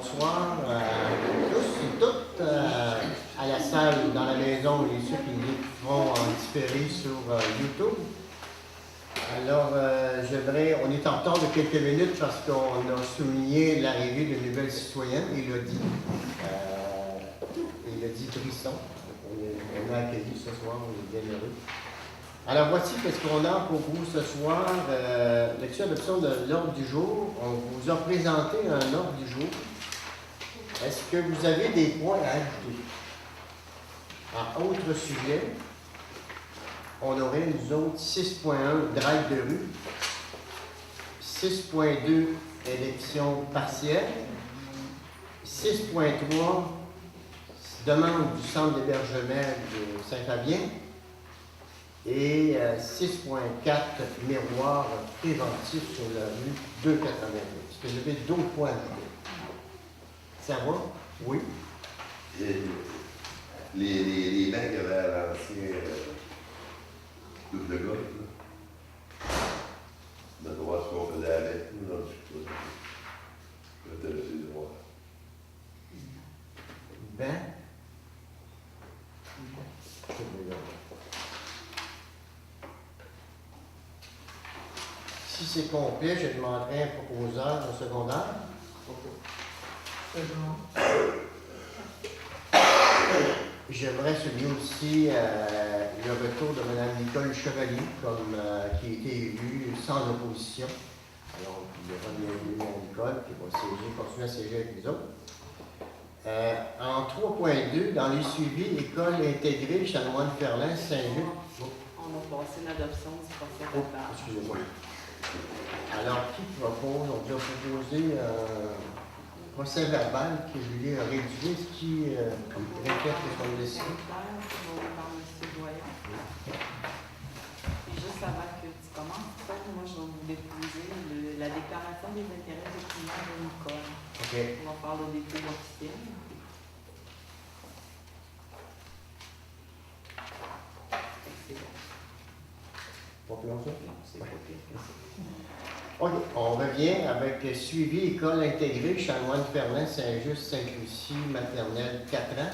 bonsoir à tous et toutes, à la salle, dans la maison et ceux qui nous vont en différé sur YouTube. Alors, on est en retard de quelques minutes parce qu'on a souligné l'arrivée de nouvelles citoyennes, Élodie Brisson. On a accueilli ce soir, on est bien heureux. Alors, voici ce qu'on a pour vous ce soir. Lecture d'option de l'ordre du jour. On vous a présenté un ordre du jour. Est-ce que vous avez des points à ajouter? En autre sujet, on aurait nous autres 6.1 drive de rue, 6.2 élection partielle, 6.3 demande du centre d'hébergement de Saint-Fabien et 6.4 miroir préventif sur la rue 288. Est-ce que vous avez d'autres points à ajouter? Ça va? Oui. Les bancs qu'il y avait à l'ancien club de golf, on a droit à ce qu'on faisait avec. Non, je ne sais pas. Je suis intéressé de voir. Ben? Si c'est complet, je demanderai un proposeur au secondaire. J'aimerais souligner aussi le retour de Mme Nicole Chevalier, qui a été élue sans opposition. Alors, il y aura bienvenue Mme Nicole qui va continuer à siéger avec les autres. En 3.2, dans les suivis, école intégrée, Chanoine-Ferland, Saint-Luc. On a passé l'adoption du procès Oh, verbal. excusez-moi. Alors, qui propose? On vous a proposé un procès verbal que Julie a rédigé, ce qui répète ce qu'on a décidé. Par M. Doyon. Et juste avant que tu commences, moi, je vais vous déposer la déclaration des intérêts des clients de Nicole. OK. On va faire le dépôt officiel. C'est bon. Pas plus long que ça? Non, c'est pas pire que ça. OK. On revient avec suivi école intégrée, Chanoine-Ferland, Saint-Just, Sainte-Lucie, maternelle, 4 ans.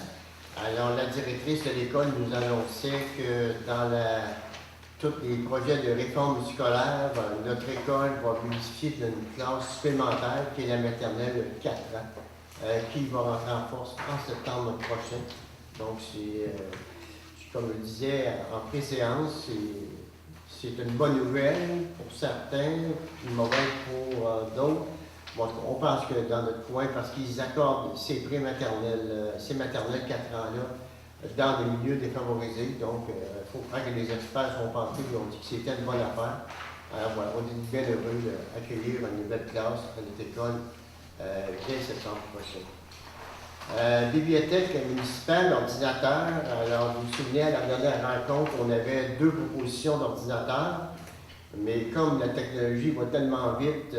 Alors, la directrice de l'école nous annonçait que dans tous les projets de réforme scolaire, notre école va bénéficier d'une classe supplémentaire qui est la maternelle 4 ans, qui va rentrer en force en septembre prochain. Donc, comme je le disais en préséance, c'est une bonne nouvelle pour certains, une mauvaise pour d'autres. Bon, on pense que dans notre coin, parce qu'ils accordent ces prématernelles, ces maternelles 4 ans-là, dans des milieux défavorisés. Donc, il faut croire que les experts sont pensés et ont dit que c'était une bonne affaire. Alors voilà, on est bien heureux d'accueillir une nouvelle classe à notre école dès septembre prochain. Bibliothèque municipale, ordinateur. Alors, vous vous souvenez, à la dernière rencontre, on avait 2 propositions d'ordinateur, mais comme la technologie va tellement vite,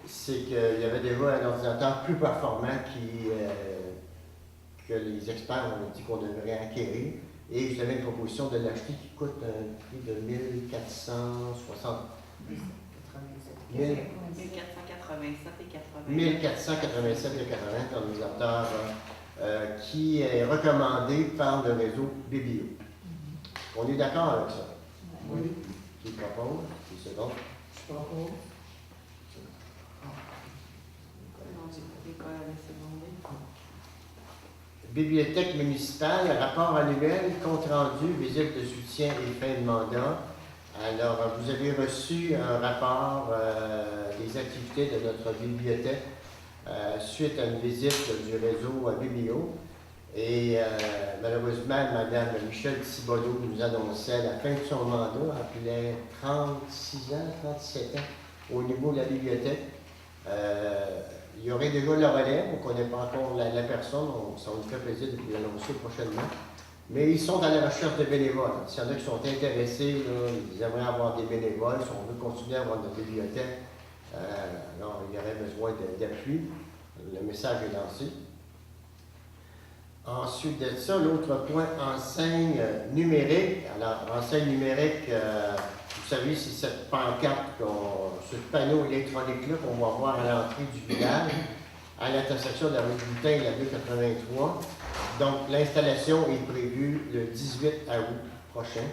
c'est qu'il y avait déjà un ordinateur plus performant que les experts ont dit qu'on devrait acquérir. Et vous avez une proposition de l'acheter qui coûte un prix de 1460. 1487 et 80. 1487 et 80, l'ordinateur qui est recommandé par le réseau BBO. On est d'accord avec ça? Oui. Qui propose? Qui second? Je propose. Non, j'ai pas d'école à la secondaire. Bibliothèque municipale, rapport annuel, compte rendu, visite de soutien et fin de mandat. Alors, vous avez reçu un rapport des activités de notre bibliothèque suite à une visite du réseau BBO. Et malheureusement, Mme Michel Thibodeau nous annonçait la fin de son mandat, après 36 ans, 37 ans au niveau de la bibliothèque. Il y aurait déjà le relais, on ne connaît pas encore la personne, ça nous fait plaisir de vous l'annoncer prochainement. Mais ils sont à la recherche de bénévoles. S'il y en a qui sont intéressés, là, ils aimeraient avoir des bénévoles, si on veut continuer à avoir notre bibliothèque, alors il y aurait besoin d'appui. Le message est lancé. Ensuite de ça, l'autre point, enseigne numérique. Alors, enseigne numérique, vous savez, c'est cette pancarte, ce panneau électronique-là qu'on va voir à l'entrée du village. à l'intersection de la rue Boutin et la 283. Donc, l'installation est prévue le 18 août prochain.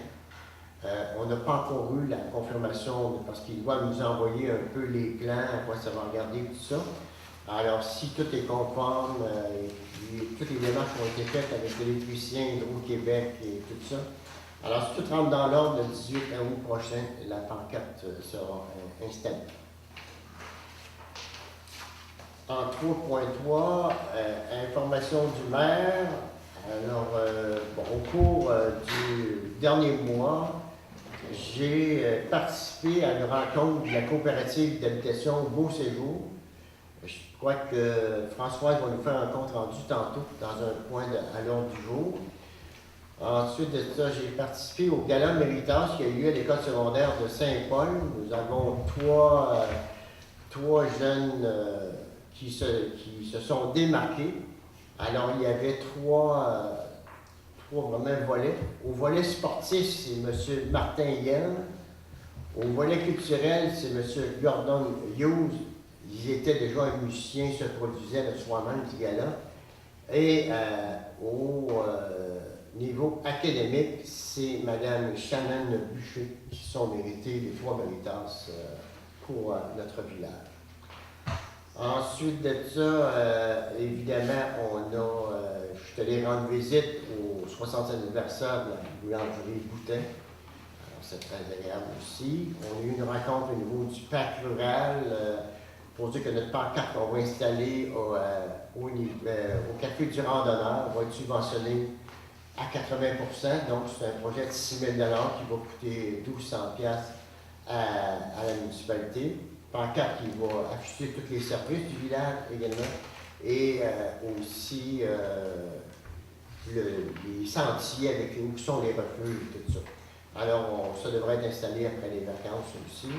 On n'a pas encore eu la confirmation parce qu'il doit nous envoyer un peu les plans, à quoi ça va regarder, tout ça. Alors, si tout est conforme et puis toutes les démarches ont été faites avec l'électricien Hydro-Québec et tout ça, alors si tout rentre dans l'ordre, le 18 août prochain, la pancarte sera installée. En 3.3, information du maire. Alors, au cours du dernier mois, j'ai participé à une rencontre de la coopérative d'habitation Beau Séjour. Je crois que Françoise va nous faire un compte rendu tantôt dans un point à l'ordre du jour. Ensuite de ça, j'ai participé au Gala Méritas qui a eu lieu à l'école secondaire de Saint-Paul. Nous avons trois jeunes qui se sont démarqués. Alors, il y avait trois vraiment volets. Au volet sportif, c'est M. Martin Yen. Au volet culturel, c'est M. Gordon Hughes. Ils étaient déjà un musicien, se produisaient le soir même du gala. Et au niveau académique, c'est Mme Shannon Boucher qui sont méritées les 3 méritas pour notre village. Ensuite de ça, évidemment, je suis allé rendre visite au 60e anniversaire de la boulangerie Boutin. C'est très agréable aussi. On a eu une rencontre au niveau du parc rural pour dire que notre pancarte qu'on va installer au Café du Randonneur va être subventionné à 80%. Donc, c'est un projet de 6 000 $ qui va coûter 1 200 $ à la municipalité. Pancarte qui va afficher tous les services du village également et aussi les sentiers avec où sont les refuges et tout ça. Alors, ça devrait être installé après les vacances aussi.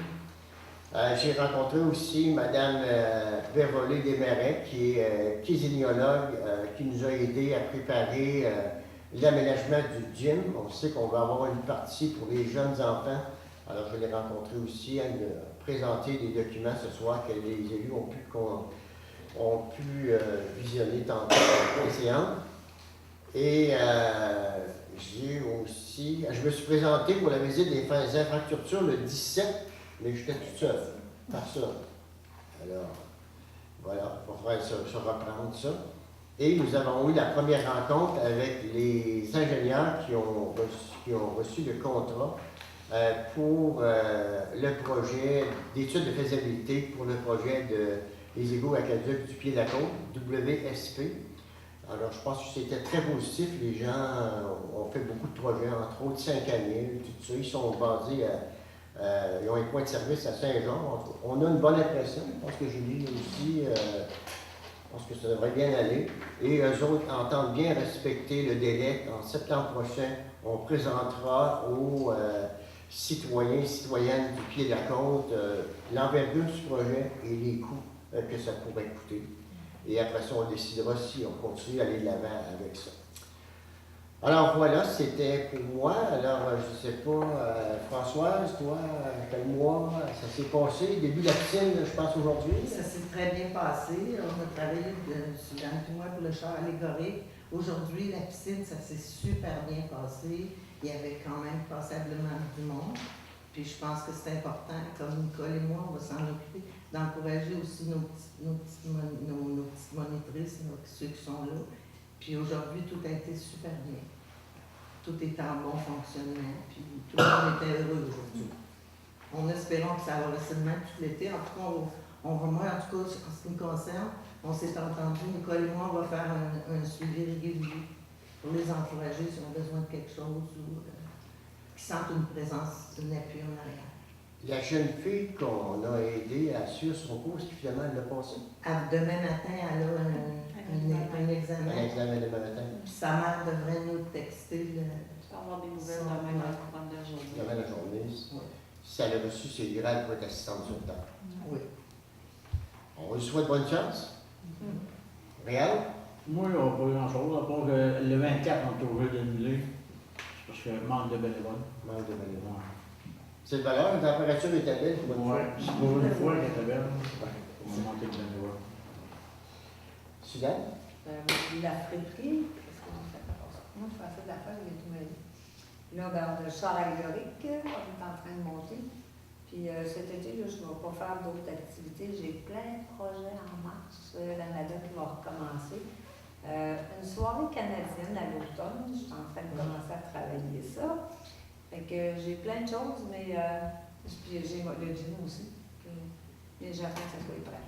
J'ai rencontré aussi Mme Bévolé Desmarais, qui est cuisiniologue, qui nous a aidé à préparer l'aménagement du gym. On sait qu'on va avoir une partie pour les jeunes enfants. Alors, je l'ai rencontré aussi. Elle nous a présenté des documents ce soir que les élus ont pu visionner tantôt en séance. Et je me suis présenté pour la visite des infrastructures le 17, mais j'étais tout seul, personne. Alors, voilà, il va falloir se reprendre ça. Et nous avons eu la première rencontre avec les ingénieurs qui ont reçu le contrat pour le projet d'études de faisabilité pour le projet des égouts aqueducs du pied de la côte, WSP. Alors, je pense que c'était très positif. Les gens ont fait beaucoup de projets, entre autres 5 années, tout ça. Ils sont basés ils ont un point de service à Saint-Jean. On a une bonne impression. Je pense que Julie aussi, je pense que ça devrait bien aller. Et eux autres entendent bien respecter le délai. En septembre prochain, on présentera aux citoyens et citoyennes du pied de la côte l'envergure du projet et les coûts que ça pourrait coûter. Et après ça, on décidera si on continue à aller de l'avant avec ça. Alors voilà, c'était pour moi. Alors, je ne sais pas, Françoise, toi, quel mois ça s'est passé? Début de la piscine, je pense, aujourd'hui? Ça s'est très bien passé. On a travaillé sur un mois pour le char allégorique. Aujourd'hui, la piscine, ça s'est super bien passé. Il y avait quand même passablement du monde. Puis je pense que c'est important, comme Nicole et moi, on va s'en occuper, d'encourager aussi nos petites monitrices, ceux qui sont là. Puis aujourd'hui, tout a été super bien. Tout est en bon fonctionnement, puis tout le monde était heureux aujourd'hui. En espérant que ça va rester de même tout l'été. En tout cas, moi, en tout cas, en ce qui me concerne, on s'est entendu, Nicole et moi, on va faire un suivi régulier pour les encourager s'ils ont besoin de quelque chose ou qui sentent une présence, un appui en arrière. La jeune fille qu'on a aidée à suivre son cours, est-ce que finalement elle l'a passé? Demain matin, elle a un examen. Un examen demain matin. Puis sa mère devrait nous texter Tu peux avoir des nouvelles demain dans le courant de la journée. Demain la journée. Oui. Si elle a reçu ses grades pour être assistante sur le temps. Oui. On lui souhaite bonne chance. Réal? Moi, il n'y a pas grand-chose, à part que le 24, on est obligé d'annuler. Parce que manque de bénévoles. Manque de bénévoles. Ouais. C'est de valeur, la température était belle pour une fois. Ouais, c'est pour une fois qu'elle était belle. Ouais, on va manquer de bénévoles. Suzanne? La friperie, qu'est-ce qu'on fait pour ça? Moi, je faisais de la feuille, mais tout me dit. Là, ben, on a le char allégorique, on est en train de monter. Puis cet été, là, je ne vais pas faire d'autres activités. J'ai plein de projets en marche. La navette va recommencer. Une soirée canadienne à l'automne, je suis en train de commencer à travailler ça. Fait que j'ai plein de choses, mais puis j'ai le gym aussi. Mais j'attends que ça soit prêt.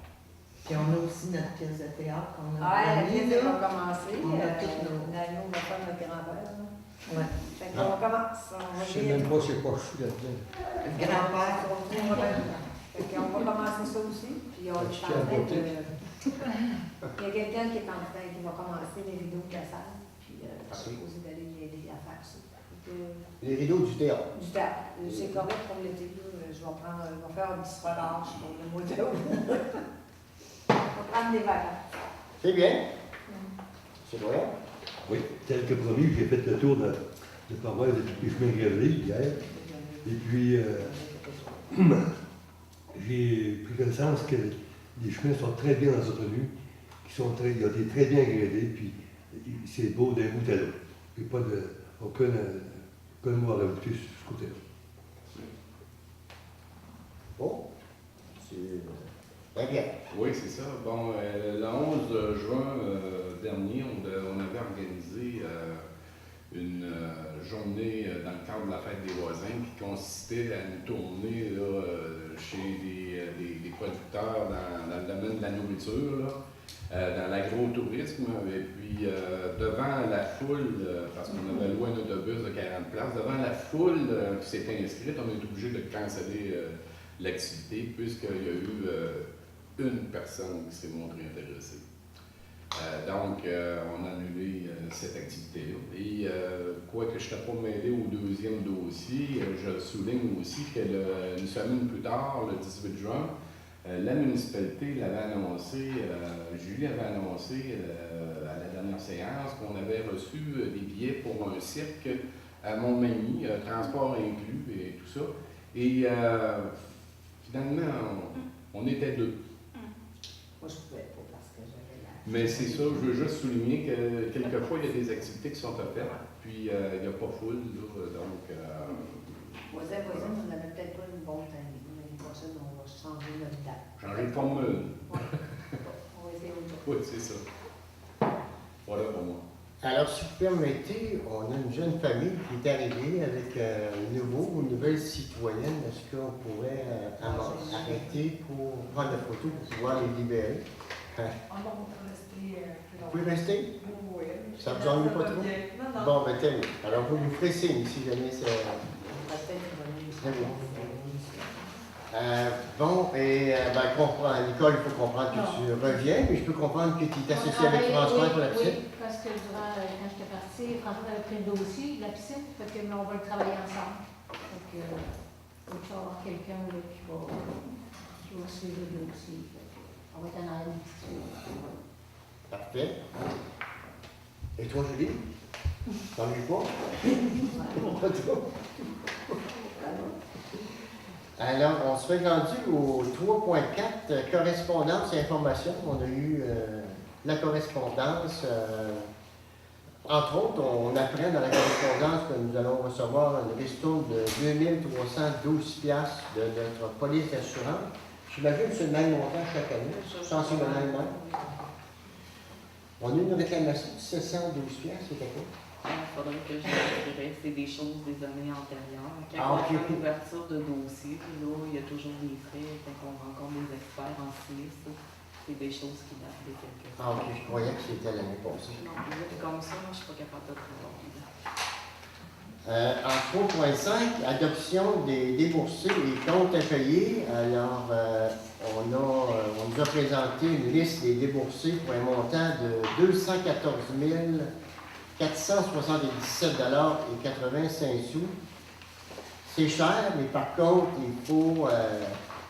Puis on a aussi notre pièce de théâtre qu'on a. Ah, la mis, pièce là. va commencer. On a toutes nos- Nano va faire notre grand-père. là. Ouais. Fait qu'on commence. On va Je sais bien- même pas c'est quoi je suis là-dedans. Le grand-père. Fait qu'on va commencer ça aussi. Puis on est en Je suis train à côté. de. Il y a quelqu'un qui est en train, qui va commencer les rideaux de la salle. Puis je suis supposée d'aller l'aider à faire ça. Fait que, Les rideaux du théâtre. du théâtre. C'est correct pour l'été. là. Je vais faire un petit relâche pour le mois d'août. Je vais prendre des vacances. C'est bien. C'est vrai. Oui, tel que promis, j'ai fait le tour de paroisse des chemins gravelés hier. Et puis, j'ai pris connaissance que les chemins sont très bien entretenus, ils ont été très bien gradés, puis c'est beau d'un bout à l'autre. Il n'y a pas aucun mot à rajouter sur ce côté-là. Bon. C'est très bien. Oui, c'est ça. Bon, le 11 juin dernier, on avait organisé une journée dans le cadre de la fête des voisins qui consistait à une tournée là, chez des producteurs dans le domaine de la nourriture, là, dans l'agro-tourisme. Et puis, devant la foule, parce qu'on avait loué un autobus de 40 places, devant la foule qui s'était inscrite, on est obligé de canceller l'activité puisqu'il y a eu une personne qui s'est montrée intéressée. Donc, on a annulé cette activité-là. Et quoique je n'étais pas mêlé au deuxième dossier, je souligne aussi que une semaine plus tard, le 18 juin, la municipalité l'avait annoncé, Julie avait annoncé à la dernière séance qu'on avait reçu des billets pour un cirque à Montmagny, transport inclus et tout ça. Et finalement, on était deux. Moi, je pouvais pas parce que j'avais la. Mais c'est ça, je veux juste souligner que quelquefois, il y a des activités qui sont offertes, puis il n'y a pas foule, là, donc... Voisin, on n'avait peut-être pas une bonne année. L'année prochaine, on va changer notre date. changer de formule. On va essayer autre chose. Oui, c'est ça. Voilà pour moi. Alors, si vous permettez, on a une jeune famille qui est arrivée avec une nouvelle citoyenne. Est-ce qu'on pourrait arrêter pour prendre la photo pour pouvoir les libérer? Hein? Ah bon, on peut rester. Vous pouvez rester? Oui. Ça vous ennuie pas trop? Non, non. Bon, ben, tenez. Alors, vous nous ferez signe si jamais c'est... On va peut-être revenir. Très bien. Bon, et ben, Nicole, il faut comprendre que tu reviens, mais je peux comprendre que tu es associé avec François pour la piscine. Oui, parce que durant, quand j'étais partie, François avait pris le dossier de la piscine, fait que, mais on va le travailler ensemble. Donc, il faut avoir quelqu'un là, qui va suivre le dossier. Fait que, on va être en arrière du petit. Parfait. Et toi, Julie? T'ennuies pas? Pas trop. Alors, on serait rendu au 3.4, correspondance et information. On a eu la correspondance. Entre autres, on apprend dans la correspondance que nous allons recevoir une ristourne de 2312 piastres de notre police d'assurance. J'imagine que c'est le même montant chaque année, sensiblement le même. On a eu une réclamation de 712 piastres, c'était quoi? Il faudrait que je vérifie. C'est des choses des années antérieures. Quand Ah, on ok. fait l'ouverture de dossier, puis là, il y a toujours des frais. Quand on rencontre des experts en sinistre, c'est des choses qui datent de quelques Ah, ok, je croyais que c'était l'année passée. Non, puis comme ça, moi, je suis pas capable de trouver. En 3.5, adoption des déboursés et comptes à payer. Alors, on nous a présenté une liste des déboursés pour un montant de 214 477,85 $. C'est cher, mais par contre, il faut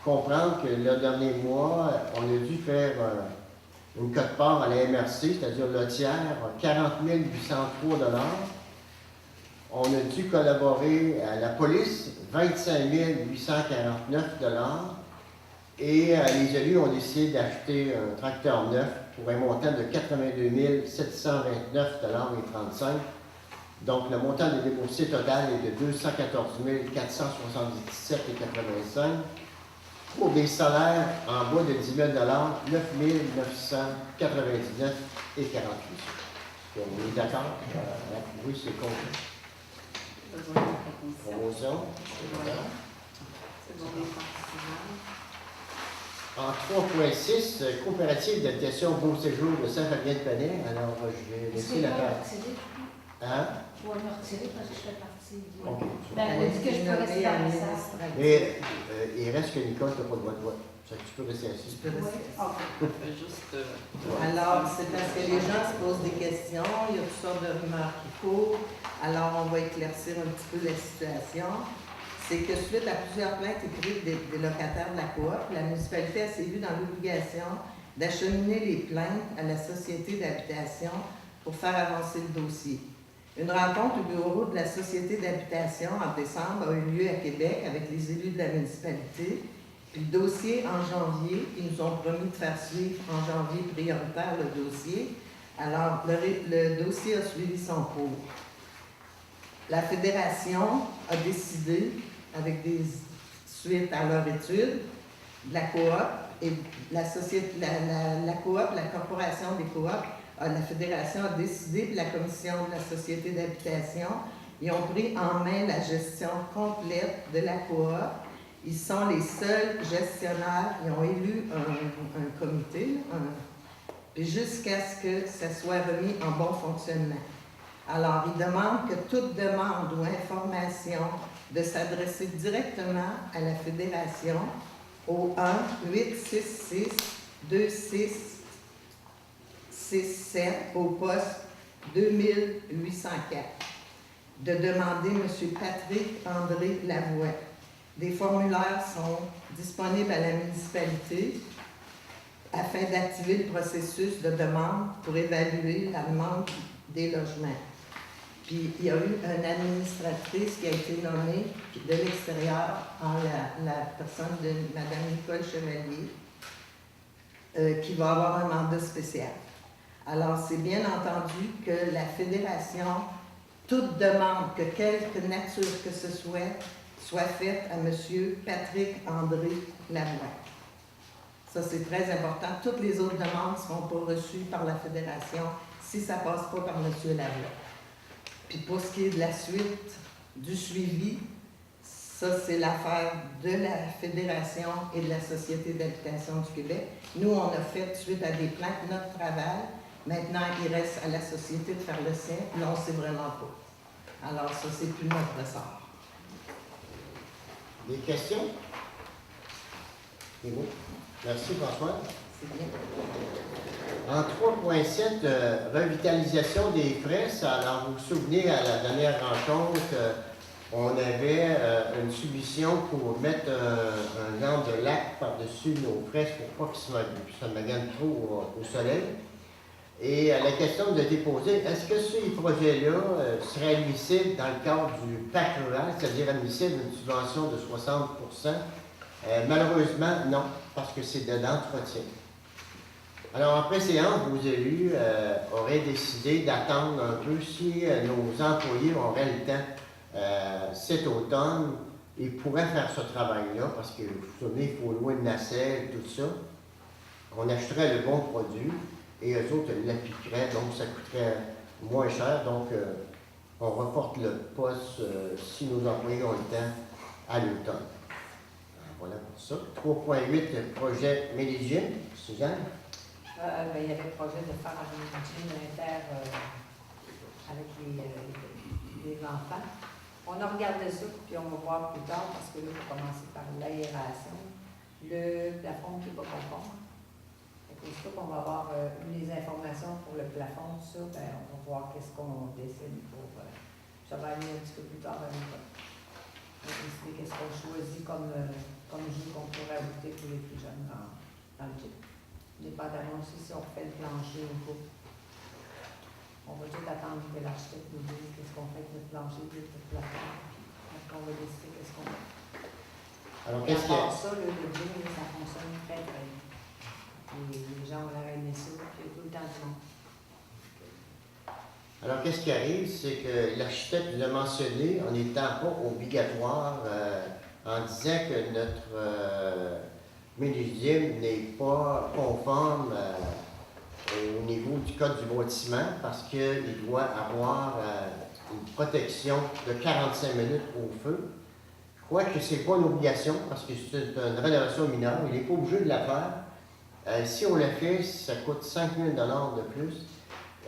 comprendre que le dernier mois, on a dû faire une cote-part à la MRC, c'est-à-dire le tiers, 40 803 $. On a dû collaborer à la police, 25 849 $. Et les élus ont décidé d'acheter un tracteur neuf pour un montant de 82 729,35 $. Donc, le montant des déboursés total est de 214 477,85 $. Pour des salaires en bas de 10 000 $, 9 999,48 $. On est d'accord? Oui, c'est complet. Besoin de proposition. Promotion. Voilà. C'est bon, des participants. En 3.6, coopérative d'habitation Beau Séjour de Saint-Fabien-de-Panay. Alors, je vais Est-ce laisser que la je vais parole. retirer? Hein? Je vais me retirer parce que je fais partie du... OK. Ben, on dit que je peux rester dans la salle. Mais il reste que Nicole, tu n'as pas le droit de vote. Ça fait que tu peux rester assis. Tu peux Oui, rester. OK. Juste. Alors, c'est parce que les gens se posent des questions, il y a toutes sortes de rumeurs qui courent. Alors, on va éclaircir un petit peu la situation. C'est que suite à plusieurs plaintes écrites des locataires de la coop, la municipalité s'est vue dans l'obligation d'acheminer les plaintes à la société d'habitation pour faire avancer le dossier. Une rencontre au bureau de la société d'habitation en décembre a eu lieu à Québec avec les élus de la municipalité. Puis le dossier en janvier, ils nous ont promis de faire suivre en janvier prioritaire le dossier. Alors, le dossier a suivi son cours. La fédération a décidé, avec des suites à leur étude, la coop et la société, la coop, la corporation des coops, la fédération a décidé, puis la commission de la société d'habitation, ils ont pris en main la gestion complète de la coop. Ils sont les seuls gestionnaires, ils ont élu un comité, puis jusqu'à ce que ça soit remis en bon fonctionnement. Alors, ils demandent que toute demande ou information de s'adresser directement à la fédération au 1-866-2667 au poste 2804, de demander M. Patrick André Lavoie. Des formulaires sont disponibles à la municipalité afin d'activer le processus de demande pour évaluer la demande des logements. Puis il y a eu une administratrice qui a été nommée de l'extérieur en la personne de Mme Nicole Chevalier, qui va avoir un mandat spécial. Alors, c'est bien entendu que la fédération, toute demande, que quelque nature que ce soit faite à M. Patrick André Lavoie. Ça, c'est très important. Toutes les autres demandes ne seront pas reçues par la fédération si ça ne passe pas par M. Lavoie. Puis pour ce qui est de la suite, du suivi, ça, c'est l'affaire de la fédération et de la Société d'habitation du Québec. Nous, on a fait, suite à des plaintes, notre travail. Maintenant, il reste à la société de faire le sien. Là, on ne sait vraiment pas. Alors, ça, c'est plus notre ressort. Des questions? C'est bon. Merci, François. C'est bien. En 3.7, revitalisation des presses. Alors, vous vous souvenez, à la dernière rencontre, on avait une solution pour mettre un genre de lac par-dessus nos presses pour pas qu'ils se maganent trop au soleil. Et la question de déposer, est-ce que ces projets-là seraient admissibles dans le cadre du PAC rural, c'est-à-dire admissibles d'une subvention de 60 malheureusement, non, parce que c'est de l'entretien. Alors, en préséance, vos élus auraient décidé d'attendre un peu si nos employés auraient le temps cet automne. Ils pourraient faire ce travail-là, parce que, vous vous souvenez, il faut louer une nacelle, tout ça. On achèterait le bon produit et eux autres l'appliqueraient, donc ça coûterait moins cher. Donc, on reporte le poste si nos employés ont le temps à l'automne. Voilà pour ça. 3.8, projet Méligine. Suzanne? Il y avait le projet de faire un gym inter avec les enfants. On a regardé ça, puis on va voir plus tard, parce que là, il faut commencer par l'aération. Le plafond qui n'est pas conforme. Aussitôt qu'on va avoir les informations pour le plafond, ça, ben, on va voir qu'est-ce qu'on décide pour. Ça va aller un petit peu plus tard dans l'école. On va décider qu'est-ce qu'on choisit comme jeu qu'on pourrait ajouter pour les plus jeunes dans le gym. Dépendamment aussi si on fait le plancher ou pas. On va juste attendre que l'architecte nous dise qu'est-ce qu'on fait avec notre plancher, avec notre plafond. Après, on va décider qu'est-ce qu'on fait. Alors, Et qu'est-ce à part que... ça, le gym, ça fonctionne très très bien. Les gens auraient aimé ça, puis il y a tout le temps du monde. Alors, qu'est-ce qui arrive, c'est que l'architecte l'a mentionné en n'étant pas obligatoire, en disant que notre Ménégym n'est pas conforme au niveau du code du bâtiment parce qu'il doit avoir une protection de 45 minutes au feu. Quoique ce n'est pas une obligation parce que c'est une rénovation mineure, il n'est pas obligé de la faire. Si on la fait, ça coûte 5 000 $ de plus.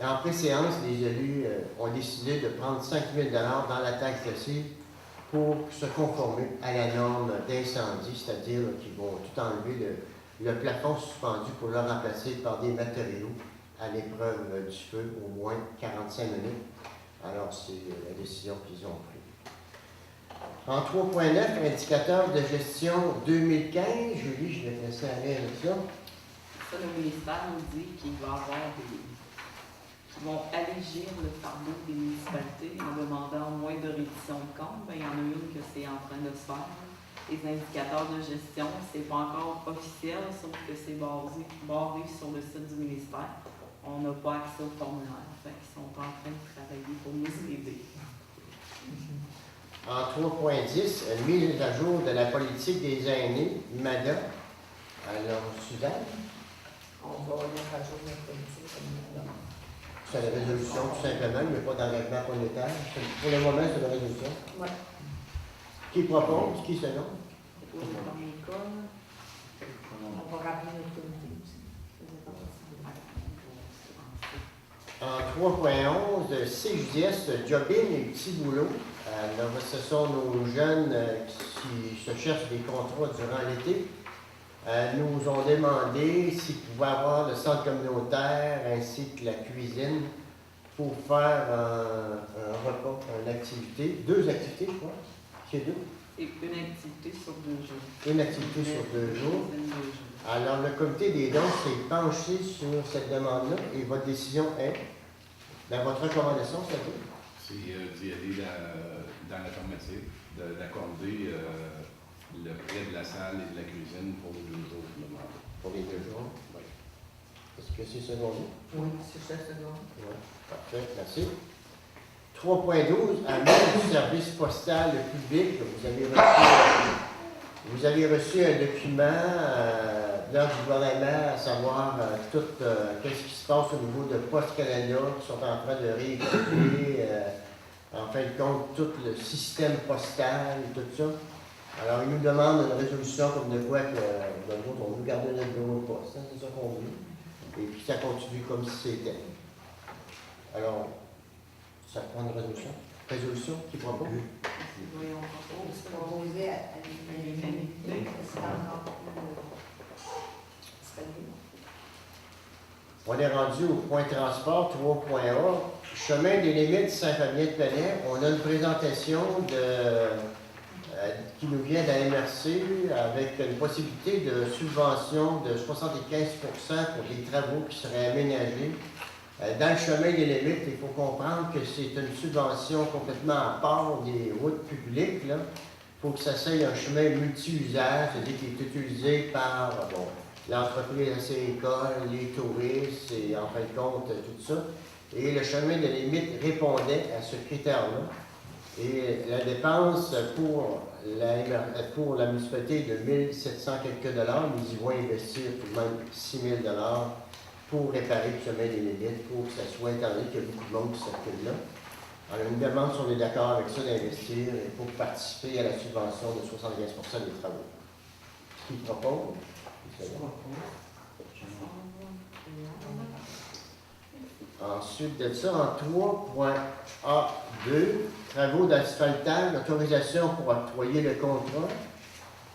Et en préséance, les élus ont décidé de prendre 5 000 $ dans la taxe d'acide pour se conformer à la norme d'incendie, c'est-à-dire qu'ils vont tout enlever le plafond suspendu pour le remplacer par des matériaux à l'épreuve du feu, au moins 45 minutes. Alors, c'est la décision qu'ils ont prise. En 3.9, indicateur de gestion 2015, Julie, je vais te laisser aller avec ça. Ça, le ministère nous dit qu'il va y avoir qui vont allégir le fardeau des municipalités en demandant moins de reddition de comptes. Ben, il y en a une que c'est en train de se faire. Les indicateurs de gestion, c'est pas encore officiel, sauf que c'est barré sur le site du ministère. On n'a pas accès au formulaire. Fait qu'ils sont en train de travailler pour nous aider. En 3.10, mise à jour de la politique des aînés, MADA. Alors, Suzanne? On va mettre à jour notre politique comme là. C'est la résolution, tout simplement, il n'y a pas d'engagement monétaire. Pour le moment, c'est la résolution. Oui. Qui propose, qui se nomme? Dans l'école, On va rappeler notre comité aussi. En 3.11, CJS, jobbing et petit boulot. Alors, ce sont nos jeunes qui se cherchent des contrats durant l'été. Nous ont demandé s'ils pouvaient avoir le centre communautaire ainsi que la cuisine pour faire un repas, une activité, 2 activités, je crois. C'est 2? c'est une activité sur 2 jours. Une activité sur 2 jours. Alors, le comité des dons s'est penché sur cette demande-là et votre décision est, dans votre recommandation, c'est-à-dire? C'est d'y aller dans l'affirmative, d'accorder le prêt de la salle et de la cuisine pour les 2 jours de demande. Pour les 2 jours? Oui. Est-ce que c'est secondaire? Oui, c'est ça, c'est bon. Oui, parfait, merci. 3.12, annonce du service postal public. Vous avez reçu un document de l'ordre du gouvernement, à savoir qu'est-ce qui se passe au niveau de Poste Canada, qui sont en train de rééquilibrer, en fin de compte, tout le système postal et tout ça. Alors, ils nous demandent une résolution comme de quoi que, on veut garder notre bureau de poste, hein, c'est ça qu'on veut. Et puis, ça continue comme si c'était. Alors, ça prend une résolution. Résolution qui propose? Oui, on propose. C'est proposé à l'unanimité. C'est encore On est rendu au point transport 3.A. Chemin des limites Saint-Fabien-de-Pellet. On a une présentation qui nous vient de la MRC avec une possibilité de subvention de 75% pour des travaux qui seraient aménagés. Dans le chemin des limites, il faut comprendre que c'est une subvention complètement à part des routes publiques. Il faut que ça soit un chemin multi-usage, c'est-à-dire qui est utilisé par l'entreprise agricole, les touristes et en fin de compte tout ça. Et le chemin des limites répondait à ce critère-là. Et la dépense pour la municipalité est de 1 700 quelques dollars, mais ils vont investir tout de même 6 000 $ pour réparer le chemin des limites, pour que ça soit, étant donné qu'il y a beaucoup de monde qui circule là. Alors, une demande, si on est d'accord avec ça, d'investir pour participer à la subvention de 75% des travaux. Qui propose? Ensuite de ça, en 3.A2, travaux d'asphaltage, autorisation pour octroyer le contrat.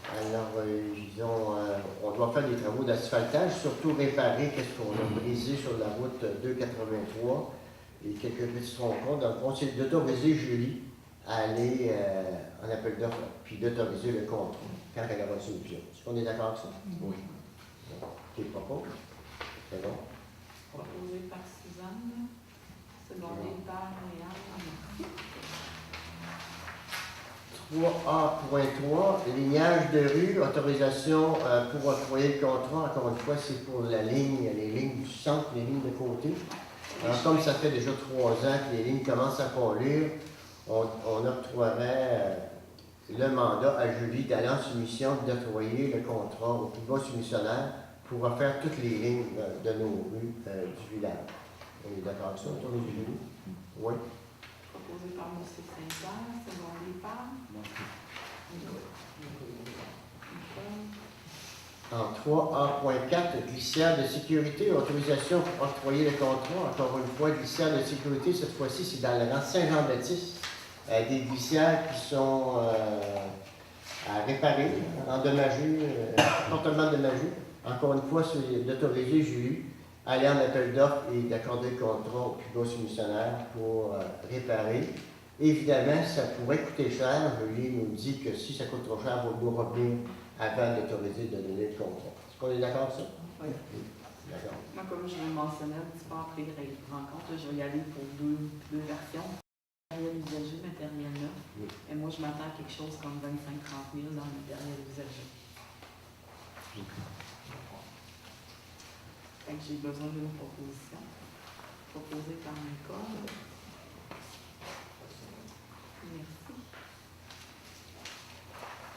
Alors, on doit faire des travaux d'asphaltage, surtout réparer qu'est-ce qu'on a brisé sur la route 283 et quelques petits tronçons. Donc, on s'est d'autoriser Julie à aller en appel d'offres puis d'autoriser le contrat quand elle aura une solution. Est-ce qu'on est d'accord avec ça? Oui. Qui propose? C'est bon? Proposé par Suzanne, secondé par Léa. 3A.3, lignage de rue, autorisation pour octroyer le contrat. Encore une fois, c'est pour les lignes du centre, les lignes de côté. Alors, comme ça fait déjà 3 ans que les lignes commencent à pâlir, on octroierait le mandat à Julie d'aller en soumission, d'octroyer le contrat au plus bas soumissionnaire pour refaire toutes les lignes de nos rues du village. On est d'accord avec ça, autour de Julie? Oui. Proposé par M. Saint-Pierre, secondé par. En 3A.4, glissière de sécurité, autorisation pour octroyer le contrat. Encore une fois, glissière de sécurité, cette fois-ci, c'est dans le rang Saint-Jean-Baptiste. Des glissières qui sont à réparer, endommagées, fortement endommagées. Encore une fois, c'est d'autoriser Julie à aller en appel d'offres et d'accorder le contrat au plus bas soumissionnaire pour réparer. Évidemment, ça pourrait coûter cher. Julie nous dit que si ça coûte trop cher, il va nous revenir avant d'autoriser de donner le contrat. Est-ce qu'on est d'accord avec ça? Oui. D'accord. Moi, comme je le mentionnais un petit peu après les rencontres, je vais y aller pour deux versions. Matériel usagé, matériel neuf. Oui. Et moi, je m'attends à quelque chose comme 25-30 000 dans le matériel usagé. Fait que j'ai besoin d'une proposition. Proposée par Nicole. Merci.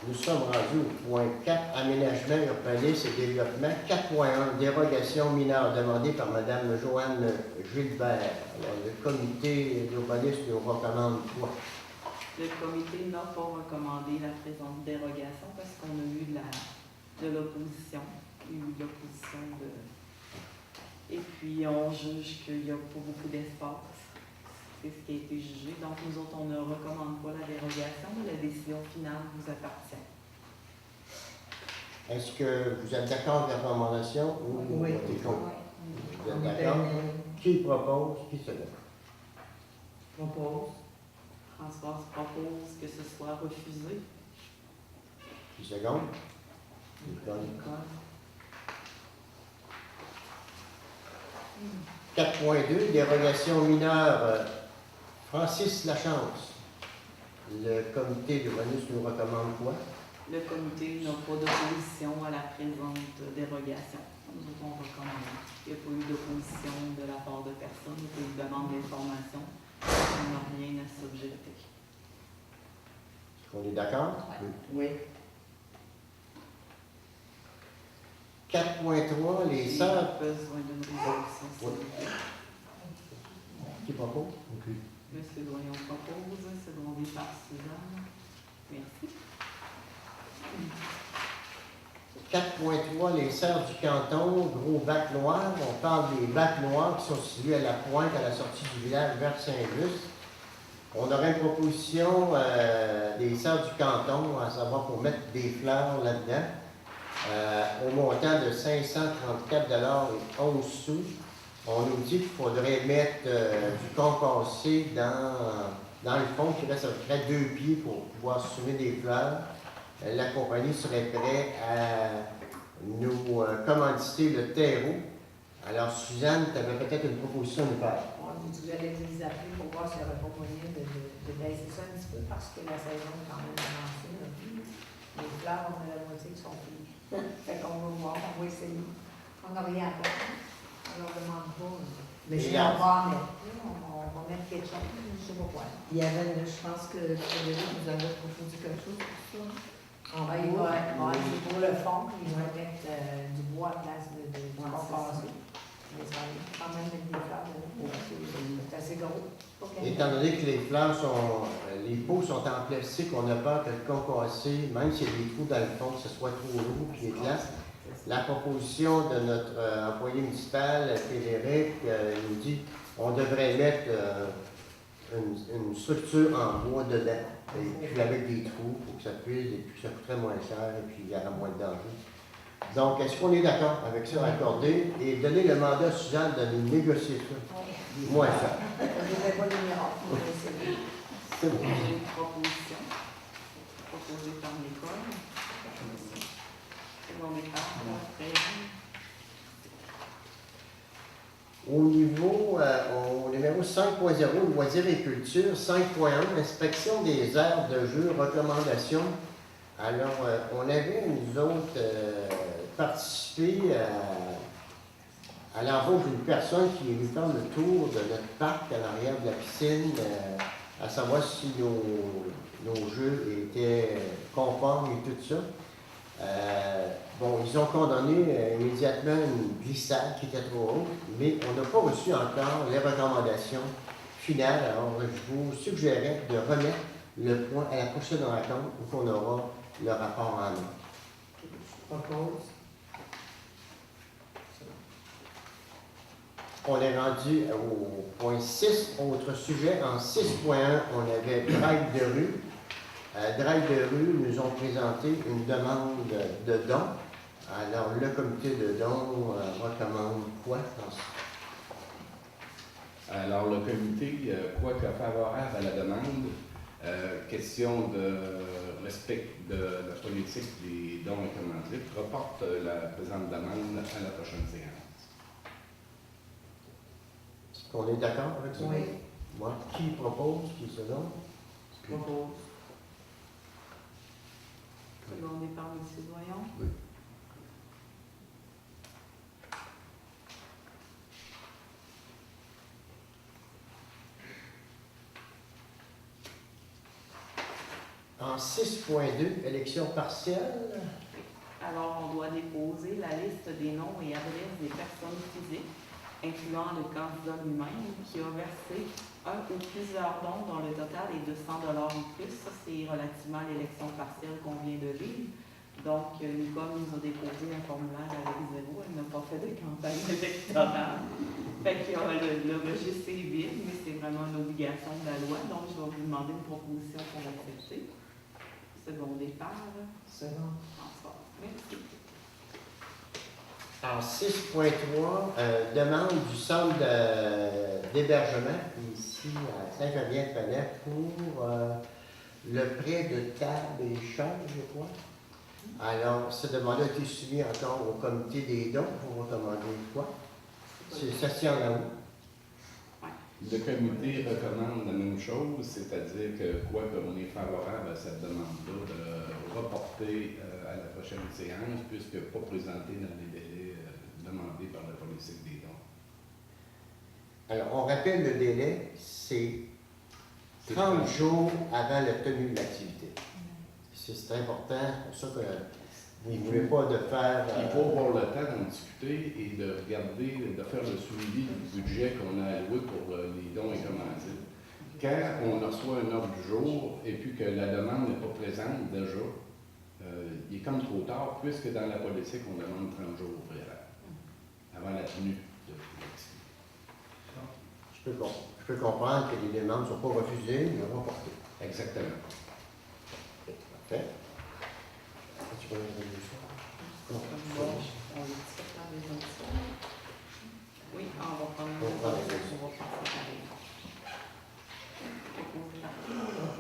Nous sommes rendus au point 4, aménagement, urbanisme et développement. 4.1, dérogation mineure demandée par Mme Joanne Gilbert. Alors, le comité d'urbanisme nous recommande quoi? Le comité n'a pas recommandé la présente dérogation parce qu'on a eu de l'opposition. Il y a eu de l'opposition Et puis, on juge qu'il n'y a pas beaucoup d'espace. C'est ce qui a été jugé. Donc, nous autres, on ne recommande pas la dérogation, mais la décision finale vous appartient. Est-ce que vous êtes d'accord avec la recommandation ou vous Oui. votez contre? Vous êtes On d'accord? Qui propose? Qui se donne? propose. Françoise propose que ce soit refusé. Qui seconde? Nicole. Nicole. 4.2, dérogation mineure. Francis Lachance. Le comité d'urbanisme nous recommande quoi? Le comité n'a pas d'opposition à la présente dérogation. Nous autres, on recommande. Il n'y a pas eu d'opposition de la part de personne. Il n'y a pas eu de demande d'information. On n'a rien à s'objecter. Est-ce qu'on est d'accord? Oui. 4.3, les J'ai sœurs. besoin d'une résolution, s'il vous plaît. Qui propose? OK. Monsieur Doyon propose, secondé par Suzanne. Merci. 4.3, les sœurs du canton, gros bac noir. On parle des bacs noirs qui sont situés à la pointe, à la sortie du village vers Saint-Just. On aurait une proposition des sœurs du canton, à savoir pour mettre des fleurs là-dedans, au montant de 534,11 $. On nous dit qu'il faudrait mettre du concassé dans le fond, qui reste à peu près 2 pieds pour pouvoir semer des fleurs. La compagnie serait prête à nous commanditer le terreau. Alors, Suzanne, tu avais peut-être une proposition de faire. J'allais les appeler pour voir s'il n'y avait pas moyen de baisser ça un petit peu parce que la saison est quand même avancée. Là. Les fleurs, on a la moitié qui sont prises. Fait qu'on va voir, on va essayer. On n'a rien à faire. On leur demande pas. Mais Et on va en mettre. On va mettre quelque chose, je ne sais pas quoi. Il y avait, je pense que Frédéric nous avait proposé quelque chose pour ça. En Ah, il bois. va c'est pour le fond, il va mettre du bois à place du Ouais, composé. Mais ça va quand même mettre des fleurs dedans. C'est assez gros. Étant donné que les fleurs sont, les pots sont en plastique, on a peur que le concassé, même s'il y a des trous dans le fond, que ce soit trop lourd et éclate. La proposition de notre employé municipal, Frédéric, nous dit qu'on devrait mettre une structure en bois dedans, et puis avec des trous pour que ça puisse, et puis ça coûterait moins cher, et puis il y aura moins de danger. Donc, est-ce qu'on est d'accord avec ça, accorder, et donner le mandat à Suzanne de nous négocier ça? Moi, ça. Je ne vais pas les miracles, on va essayer. C'est bon. J'ai une proposition proposée par Nicole. Secondé par Frédéric. Au niveau, au numéro numéro 5.0, loisirs et culture. 5.1, inspection des aires de jeu, recommandations. Alors, on avait, nous autres, participé à l'embauche d'une personne qui est venue faire le tour de notre parc à l'arrière de la piscine, à savoir si nos jeux étaient conformes et tout ça. Bon, ils ont condamné immédiatement une glissade qui était trop haute, mais on n'a pas reçu encore les recommandations finales. Alors, je vous suggérais de remettre le point à la prochaine rencontre où on aura le rapport en main. Je propose. On est rendu au point 6, autre sujet. En 6.1, on avait Drive de rue. Drive de rue nous ont présenté une demande de don. Alors, le comité de don recommande quoi dans ça? Alors, le comité, quoique favorable à la demande, question de respect de la politique des dons et commandites, reporte la présente demande à la prochaine séance. Est-ce qu'on est d'accord avec ça? Oui. Moi, qui propose, qui se donne? Je propose. Secondé par M. Doyon. Oui. En 6.2, élection partielle. Alors, on doit déposer la liste des noms et adresses des personnes physiques, incluant le candidat lui-même, qui a versé un ou plusieurs dons dont le total est de 100 $ ou plus. Ça, c'est relativement à l'élection partielle qu'on vient de vivre. Donc, Nicole nous a déposé un formulaire avec zéro. Elle n'a pas fait de campagne électorale. Fait que le registre est vide, mais c'est vraiment une obligation de la loi. Donc, je vais vous demander une proposition pour accepter. Second départ. Second. François. Merci. En 6.3, demande du centre d'hébergement ici à Saint-Fabien-de-Panay pour le prêt de table et chaise, je crois. Alors, cette demande a été soumise encore au comité des dons pour recommander quoi? Ça se tient là où? Le comité recommande la même chose, c'est-à-dire que, quoique on est favorable à cette demande-là, de reporter à la prochaine séance, puisque pas présenté dans les délais demandés par la politique des dons. Alors, on rappelle le délai, c'est 30 jours avant la tenue de l'activité. C'est important, c'est pour ça que vous ne voulez pas de faire... Il faut avoir le temps d'en discuter et de regarder, de faire le suivi du budget qu'on a alloué pour les dons et commandites. Quand on reçoit un ordre du jour et puis que la demande n'est pas présente déjà, il est comme trop tard, puisque dans la politique, on demande 30 jours au préalable, avant la tenue de l'activité. Je peux comprendre que les demandes ne sont pas refusées, mais reportées. Exactement. Parfait. Tu peux me dire ça? Bon, on le discute par les autres. Oui, on va prendre On va prendre les autres.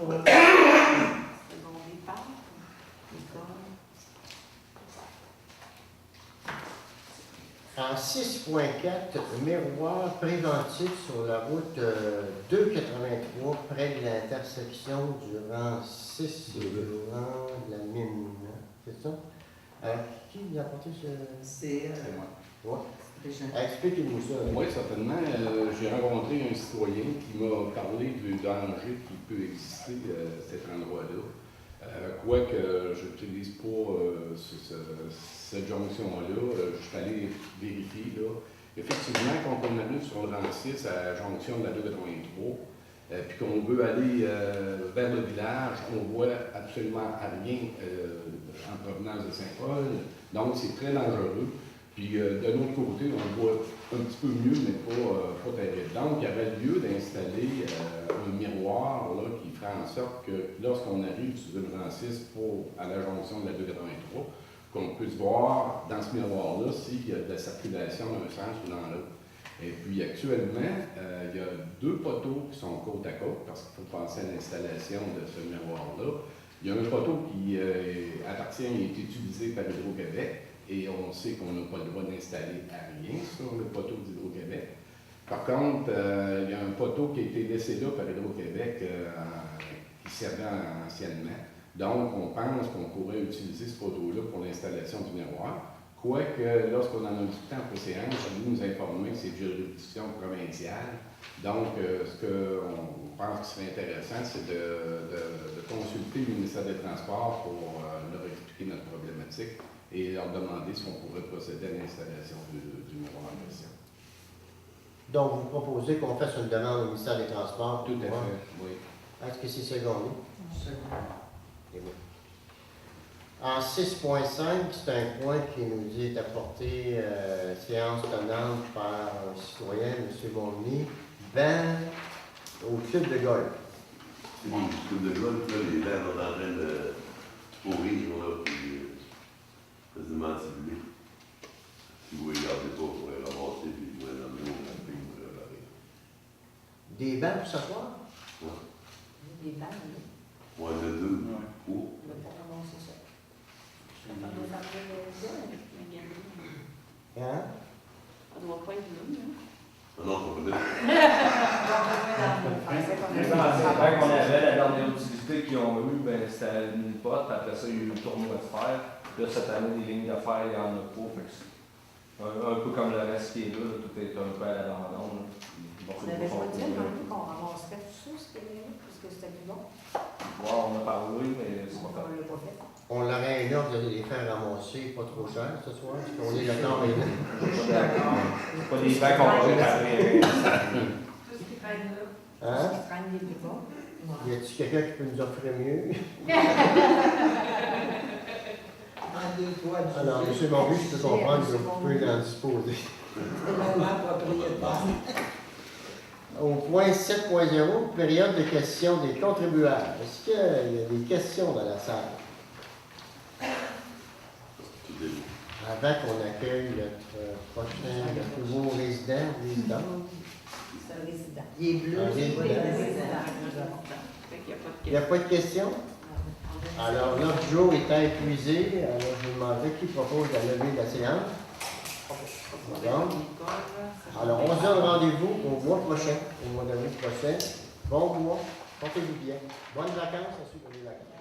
on va passer par Propose. second départ. Nicole. En 6.4, miroir préventif sur la route 283 près de l'intersection du rang 6 et du rang de la mine. C'est ça? Qui vous a apporté ce... C'est C'est moi. Ouais. Régent. Expliquez-nous ça. Oui, certainement. J'ai rencontré un citoyen qui m'a parlé du danger qui peut exister à cet endroit-là. Quoique je n'utilise pas cette jonction-là, je suis allé vérifier. Là. Effectivement, quand on arrive sur le rang 6 à la jonction de la 283, puis qu'on veut aller vers le village, on voit absolument rien en provenance de Saint-Paul. Donc, c'est très dangereux. Puis de l'autre côté, on voit un petit peu mieux, mais pas terrible. Donc, il y avait lieu d'installer un miroir là, qui ferait en sorte que lorsqu'on arrive sur une rang 6 à la jonction de la 283, qu'on puisse voir dans ce miroir-là s'il y a de la circulation d'un sens ou dans l'autre. Et puis actuellement, il y a 2 poteaux qui sont côte à côte parce qu'il faut penser à l'installation de ce miroir-là. Il y a un poteau qui appartient et est utilisé par Hydro-Québec et on sait qu'on n'a pas le droit d'installer à rien sur le poteau d'Hydro-Québec. Par contre, il y a un poteau qui a été laissé là par Hydro-Québec qui servait anciennement. Donc, on pense qu'on pourrait utiliser ce poteau-là pour l'installation du miroir. Quoique, lorsqu'on en a discuté en séance, on nous informer que c'est de juridiction provinciale. Donc, ce qu'on pense qui serait intéressant, c'est de consulter le ministère des Transports pour leur expliquer notre problématique et leur demander si on pourrait procéder à l'installation du miroir en question. Donc, vous proposez qu'on fasse une demande au ministère des Transports? Tout à fait, oui. Est-ce que c'est secondé? Et oui. En 6.5, c'est un point qui nous est apporté, séance tenante par un citoyen, M. Monny, banc au club de golf. C'est bon, le club de golf, là, les verres sont en train de pourrir, là, puis quasiment ciblés. Si vous ne regardez pas, vous pourrez ramasser, puis vous pourrez l'emmener au camping, vous pourrez l'arrêter. Des bancs pour s'asseoir? Des balles, oui. Ouais, il y en a deux. Ouais. Oh. Le bon, c'est ça. Ça va nous faire le Hein? Ça doit pas être là, hein? Ah non, pas peut-être. Quand on avait la dernière utilité qu'ils ont eu, ben, c'était une pote, après ça, il y a eu le tournoi de fer. Là, cette année, des lignes de fer, il n'y en a pas. Fait que c'est un peu comme le reste qui est là, tout est un peu à l'abandon. On avait choisi qu'on ramasserait tout ça, ce qu'il y avait là, parce que c'était plus bon. On a parlé, mais c'est pas On l'a pas fait. On l'aurait un ordre de les faire ramasser pas trop cher ce soir, parce qu'on est d'accord avec vous. Je suis d'accord. C'est pas des bacs qu'on va réparer. Tout ce qui traîne là. Hein? Tout ce qui traîne des plus bas. Y a-t-il quelqu'un qui peut nous offrir mieux? En deux fois, du Alors, M. Monry, je peux comprendre que vous pouvez en disposer. propriétaire. Au point 7.0, période de questions des contribuables. Est-ce qu'il y a des questions dans la salle? Tout est beau. Avant qu'on accueille notre nouveau résident, résidente. C'est un résident. Il est bleu, Un c'est résident. pas le Fait résident. qu'il n'y a pas de Il n'y a pas de questions? Alors, l'ordre du jour étant épuisé, alors je vous demanderai qui propose la levée de la séance. Alors, on se donne rendez-vous au mois prochain, au mois d'avril prochain. Bon mois, portez-vous bien. Bonnes vacances, ensuite, bonnes vacances.